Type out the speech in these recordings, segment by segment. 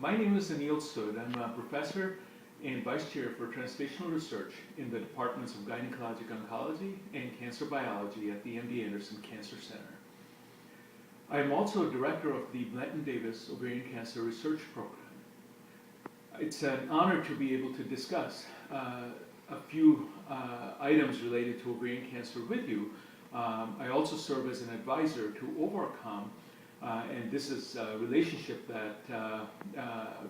My name is Dr Sood. I'm a professor and vice chair for translational research in the departments of gynecologic oncology and cancer biology at the MD Anderson Cancer Center. I am also director of the Blanton Davis Ovarian Cancer Research Program. It's an honor to be able to discuss a few items related to ovarian cancer with you. I also serve as an advisor to Overcome, and this is a relationship that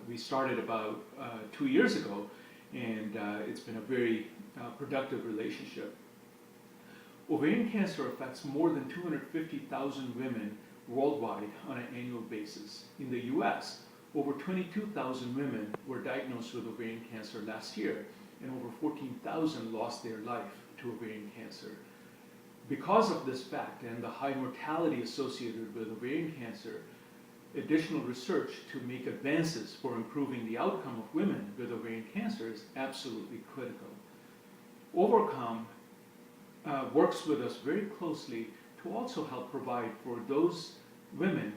we started about 2 years ago, and it's been a very productive relationship. Ovarian cancer affects more than 250,000 women worldwide on an annual basis. In the US, over 22,000 women were diagnosed with ovarian cancer last year, and over 14,000 lost their life to ovarian cancer. Because of this fact and the high mortality associated with ovarian cancer, additional research to make advances for improving the outcome of women with ovarian cancer is absolutely critical. Overcome works with us very closely to also help provide for those women,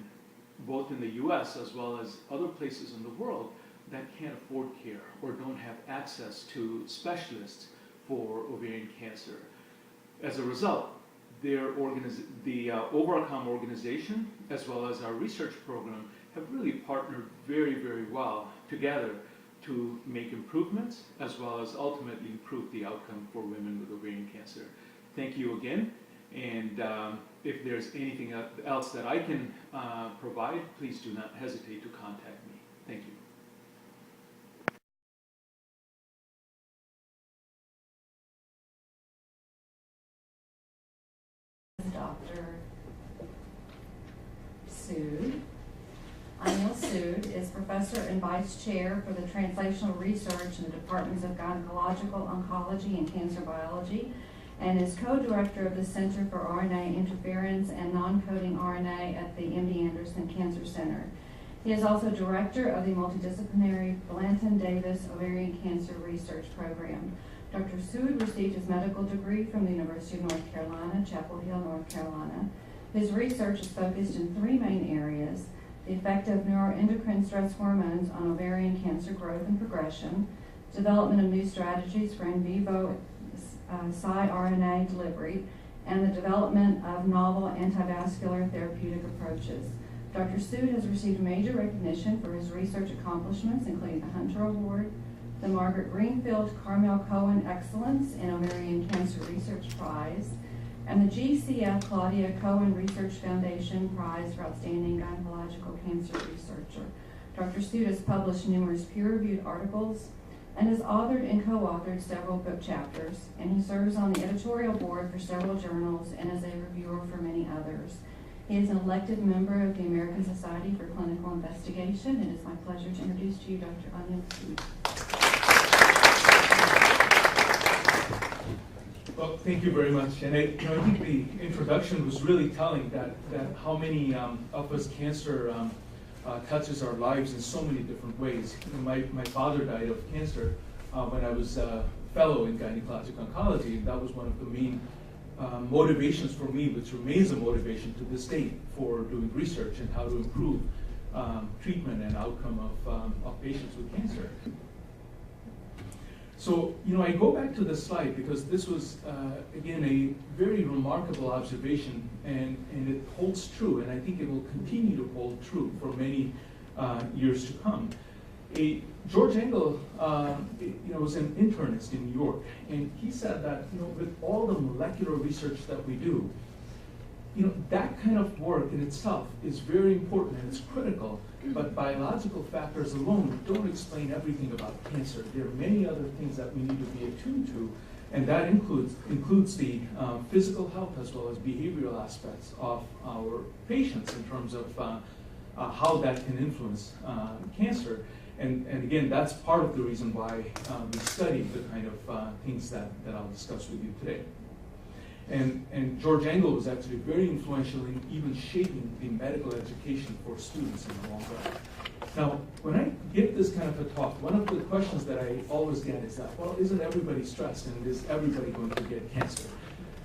both in the US as well as other places in the world, that can't afford care or don't have access to specialists for ovarian cancer. As a result, the Overcome organization, as well as our research program, have really partnered very, very well together to make improvements, as well as ultimately improve the outcome for women with ovarian cancer. Thank you again, and if there's anything else that I can provide, please do not hesitate to contact me. Thank you. Dr. Sood. Dr. Sood is professor and vice chair for the translational research in the departments of gynecological oncology and cancer biology, and is co-director of the Center for RNA Interference and Non-Coding RNA at the MD Anderson Cancer Center. He is also director of the multidisciplinary Blanton Davis Ovarian Cancer Research Program. Dr. Sood received his medical degree from the University of North Carolina, Chapel Hill, North Carolina. His research is focused in three main areas: the effect of neuroendocrine stress hormones on ovarian cancer growth and progression, development of new strategies for in vivo siRNA delivery, and the development of novel antivascular therapeutic approaches. Dr. Sood has received major recognition for his research accomplishments, including the Hunter Award, the Margaret Greenfield Carmel Cohen Excellence in Ovarian Cancer Research Prize, and the GCF Claudia Cohen Research Foundation Prize for Outstanding Gynecological Cancer Researcher. Dr. Sood has published numerous peer-reviewed articles and has authored and co-authored several book chapters, and he serves on the editorial board for several journals and as a reviewer for many others. He is an elected member of the American Society for Clinical Investigation. It is my pleasure to introduce to you Dr. Sood. Well, thank you very much. And I think the introduction was really telling that how many of us cancer touches our lives in so many different ways. My father died of cancer when I was a fellow in gynecologic oncology, and that was one of the main motivations for me, which remains a motivation to this day, for doing research and how to improve treatment and outcome of patients with cancer. So, I go back to this slide because this was, again, a very remarkable observation, and it holds true, and I think it will continue to hold true for many years to come. George Engel, was an internist in New York, and he said that, with all the molecular research that we do, that kind of work in itself is very important and it's critical, but biological factors alone don't explain everything about cancer. There are many other things that we need to be attuned to, and that includes the physical health as well as behavioral aspects of our patients in terms of how that can influence cancer. And again, that's part of the reason why we study the kind of things that I'll discuss with you today. And George Engel was actually very influential in even shaping the medical education for students in the long run. Now, when I give this kind of a talk, one of the questions that I always get is that, well, isn't everybody stressed and is everybody going to get cancer?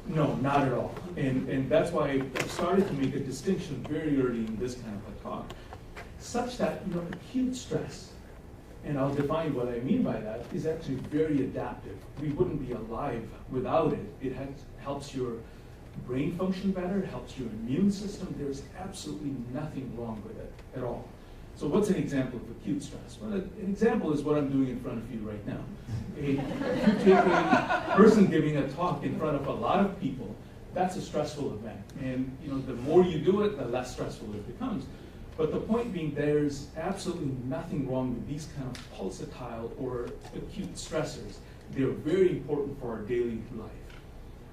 No, not at all. And that's why I started to make a distinction very early in this kind of a talk. such that, acute stress, and I'll define what I mean by that, is actually very adaptive. We wouldn't be alive without it. It helps your brain function better, it helps your immune system. There's absolutely nothing wrong with it at all. So what's an example of acute stress? Well, an example is what I'm doing in front of you right now. If you take a person giving a talk in front of a lot of people, that's a stressful event. And the more you do it, the less stressful it becomes. But the point being, there's absolutely nothing wrong with these kind of pulsatile or acute stressors. They're very important for our daily life.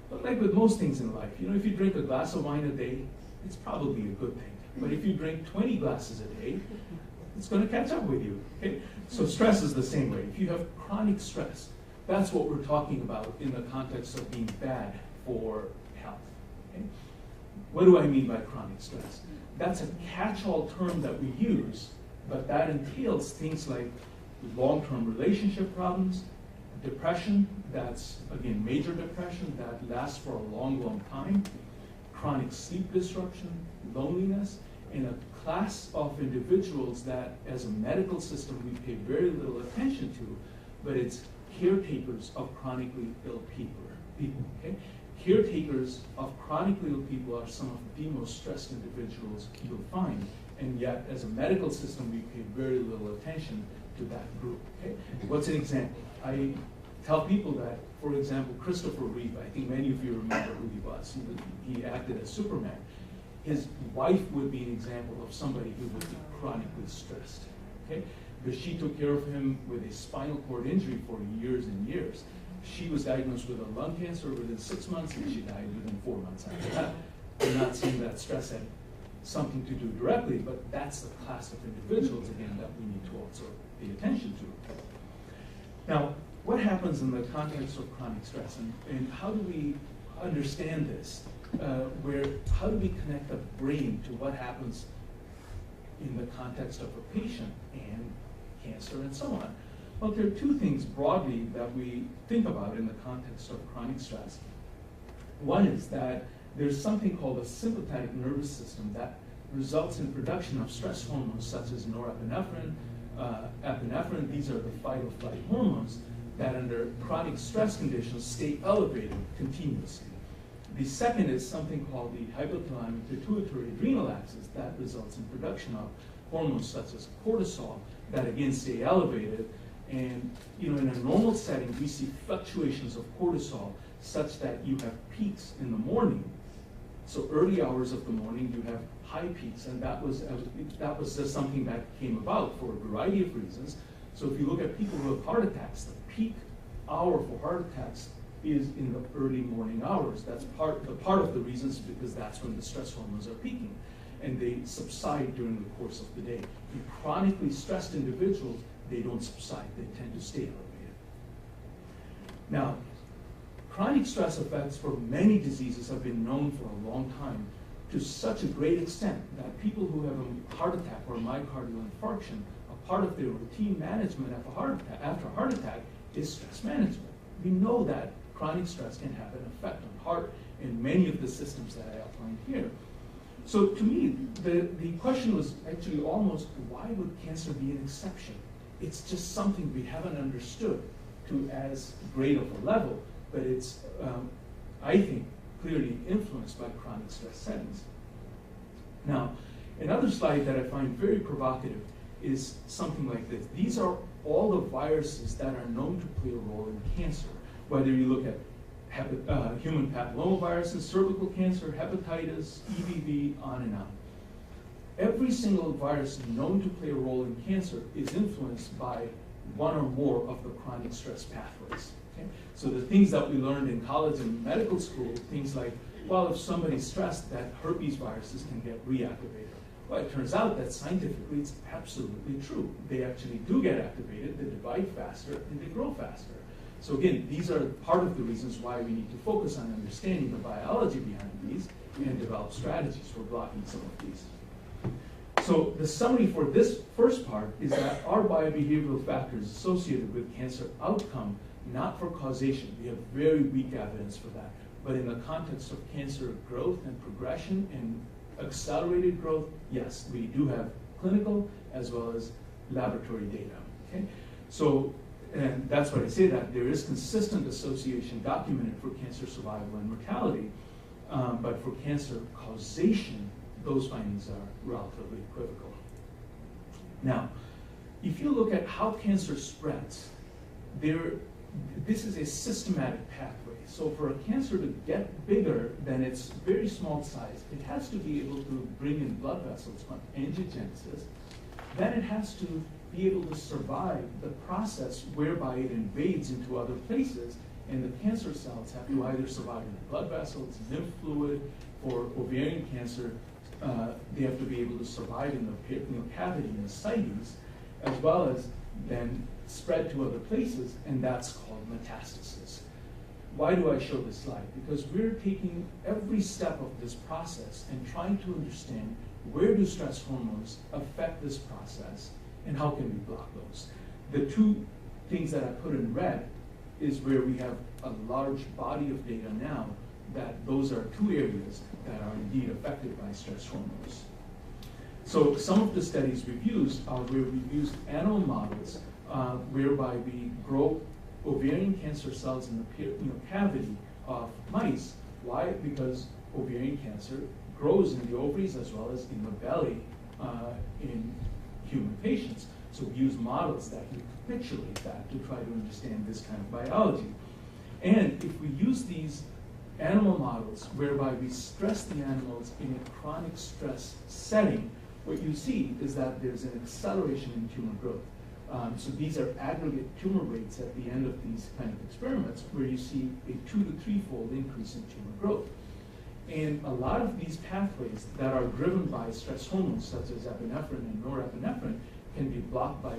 But like with most things in life, if you drink a glass of wine a day, it's probably a good thing. But if you drink 20 glasses a day, it's going to catch up with you. Okay? So stress is the same way. If you have chronic stress, that's what we're talking about in the context of being bad for health. Okay? What do I mean by chronic stress? That's a catch-all term that we use, but that entails things like long-term relationship problems, depression, that's, again, major depression that lasts for a long, long time, chronic sleep disruption, loneliness, and a class of individuals that, as a medical system, we pay very little attention to, but it's caretakers of chronically ill people. Okay? Caretakers of chronically ill people are some of the most stressed individuals you'll find, and yet, as a medical system, we pay very little attention to that group. Okay? What's an example? I tell people that, for example, Christopher Reeve, I think many of you remember who he was. He acted as Superman. His wife would be an example of somebody who would be chronically stressed. Okay? Because she took care of him with a spinal cord injury for years and years. She was diagnosed with a lung cancer within 6 months, and she died within 4 months after that. I'm not saying that stress had something to do directly, but that's the class of individuals, again, that we need to also pay attention to. Now, what happens in the context of chronic stress, and how do we understand this? How do we connect the brain to what happens in the context of a patient and cancer and so on? Well, there are two things broadly that we think about in the context of chronic stress. One is that there's something called a sympathetic nervous system that results in production of stress hormones such as norepinephrine, epinephrine. These are the fight or flight hormones that under chronic stress conditions stay elevated continuously. The second is something called the hypothalamic pituitary adrenal axis that results in production of hormones such as cortisol that again stay elevated. And in a normal setting, we see fluctuations of cortisol such that you have peaks in the morning. So early hours of the morning, you have high peaks, and that was just something that came about for a variety of reasons. So if you look at people who have heart attacks, the peak hour for heart attacks is in the early morning hours. That's part of the reasons, because that's when the stress hormones are peaking, and they subside during the course of the day. In chronically stressed individuals, they don't subside, they tend to stay elevated. Now, chronic stress effects for many diseases have been known for a long time, to such a great extent that people who have a heart attack or myocardial infarction, a part of their routine management after a heart attack is stress management. We know that chronic stress can have an effect on heart and many of the systems that I outlined here. So to me, the question was actually almost, why would cancer be an exception? It's just something we haven't understood to as great of a level, but it's, I think, clearly influenced by chronic stress settings. Now, another slide that I find very provocative is something like this. These are all the viruses that are known to play a role in cancer, whether you look at human papillomaviruses, cervical cancer, hepatitis, EBV, on and on. Every single virus known to play a role in cancer is influenced by one or more of the chronic stress pathways. Okay? So the things that we learned in college and medical school, things like, well, if somebody's stressed, that herpes viruses can get reactivated. Well, it turns out that scientifically it's absolutely true. They actually do get activated, they divide faster, and they grow faster. So again, these are part of the reasons why we need to focus on understanding the biology behind these and develop strategies for blocking some of these. So the summary for this first part is that our biobehavioral factors associated with cancer outcome, not for causation. We have very weak evidence for that. But in the context of cancer growth and progression and accelerated growth, yes, we do have clinical as well as laboratory data. Okay? So, and that's why I say that there is consistent association documented for cancer survival and mortality, but for cancer causation, those findings are relatively equivocal. Now, if you look at how cancer spreads, this is a systematic pathway. So for a cancer to get bigger than its very small size, it has to be able to bring in blood vessels on angiogenesis. Then it has to be able to survive the process whereby it invades into other places, and the cancer cells have to either survive in the blood vessels, lymph fluid. For ovarian cancer, they have to be able to survive in the peritoneal cavity, in the ascites, as well as then spread to other places, and that's called metastasis. Why do I show this slide? Because we're taking every step of this process and trying to understand where do stress hormones affect this process and how can we block those. The two things that I put in red is where we have a large body of data now that those are two areas that are indeed affected by stress hormones. So some of the studies we've used are where we've used animal models whereby we grow ovarian cancer cells in the peritoneal cavity of mice. Why? Because ovarian cancer grows in the ovaries as well as in the belly in human patients. So we use models that can capitulate that to try to understand this kind of biology. And if we use these animal models whereby we stress the animals in a chronic stress setting, what you see is that there's an acceleration in tumor growth. So these are aggregate tumor rates at the end of these kind of experiments where you see a 2 to 3-fold increase in tumor growth. And a lot of these pathways that are driven by stress hormones such as epinephrine and norepinephrine can be blocked by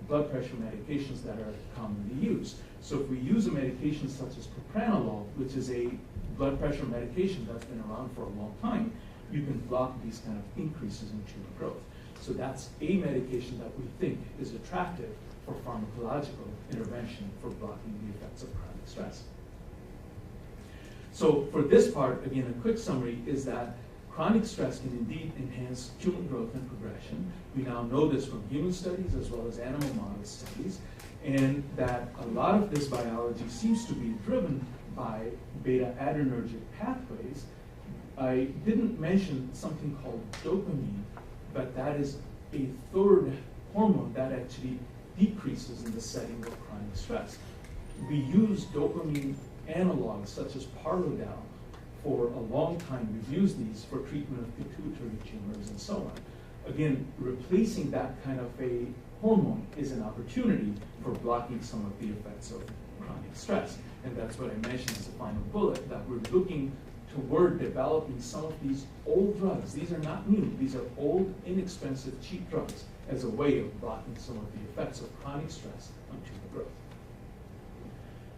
blood pressure medications that are commonly used. So if we use a medication such as propranolol, which is a blood pressure medication that's been around for a long time, you can block these kind of increases in tumor growth. So that's a medication that we think is attractive for pharmacological intervention for blocking the effects of chronic stress. So for this part, again, a quick summary is that chronic stress can indeed enhance tumor growth and progression. We now know this from human studies as well as animal model studies, and that a lot of this biology seems to be driven by beta-adrenergic pathways. I didn't mention something called dopamine, but that is a third hormone that actually decreases in the setting of chronic stress. We use dopamine analogs such as Parlodel for a long time. We've used these for treatment of pituitary tumors and so on. Again, replacing that kind of a hormone is an opportunity for blocking some of the effects of chronic stress. And that's what I mentioned as a final bullet, that we're looking toward developing some of these old drugs. These are not new. These are old, inexpensive, cheap drugs as a way of blocking some of the effects of chronic stress on tumor growth.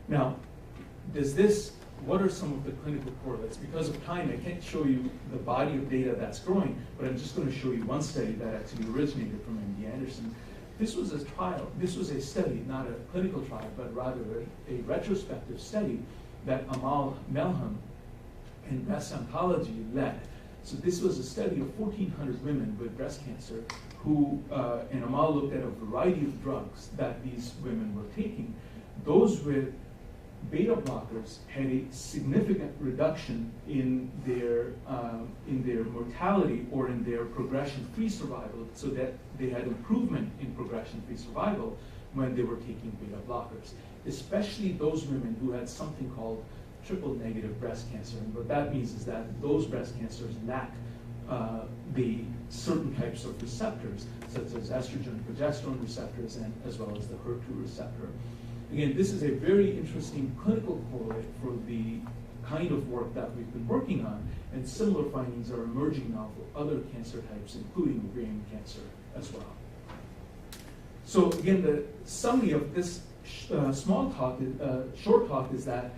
Now, what are some of the clinical correlates? Because of time, I can't show you the body of data that's growing, but I'm just going to show you one study that actually originated from MD Anderson. This was a trial, this was a study, not a clinical trial, but rather a retrospective study that Amal Melham in breast oncology led. So this was a study of 1,400 women with breast cancer who, and Amal looked at a variety of drugs that these women were taking. Those with beta blockers had a significant reduction in their mortality or in their progression-free survival, so that they had improvement in progression-free survival when they were taking beta blockers, especially those women who had something called triple-negative breast cancer. And what that means is that those breast cancers lack the certain types of receptors, such as estrogen, progesterone receptors, and as well as the HER2 receptor. Again, this is a very interesting clinical correlate for the kind of work that we've been working on, and similar findings are emerging now for other cancer types, including ovarian cancer as well. So again, the summary of this short talk is that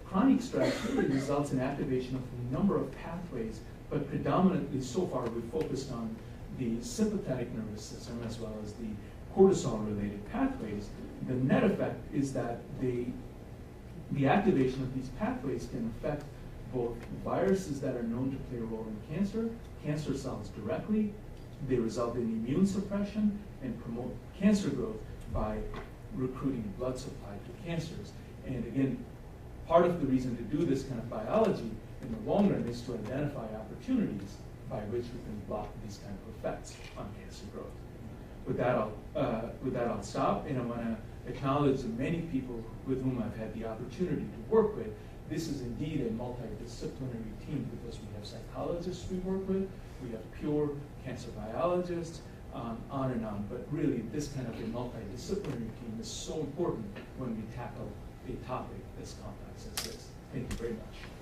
chronic stress really results in activation of a number of pathways, but predominantly so far we've focused on the sympathetic nervous system as well as the cortisol-related pathways. The net effect is that the activation of these pathways can affect both viruses that are known to play a role in cancer cells directly, They result in immune suppression and promote cancer growth by recruiting blood supply to cancers. And again, part of the reason to do this kind of biology in the long run is to identify opportunities by which we can block these kind of effects on cancer growth. With that, I'll stop, and I want to acknowledge the many people with whom I've had the opportunity to work with. This is indeed a multidisciplinary team because we have psychologists we work with, we have pure cancer biologists, on and on. But really, this kind of a multidisciplinary team is so important when we tackle a topic as complex as this. Thank you very much.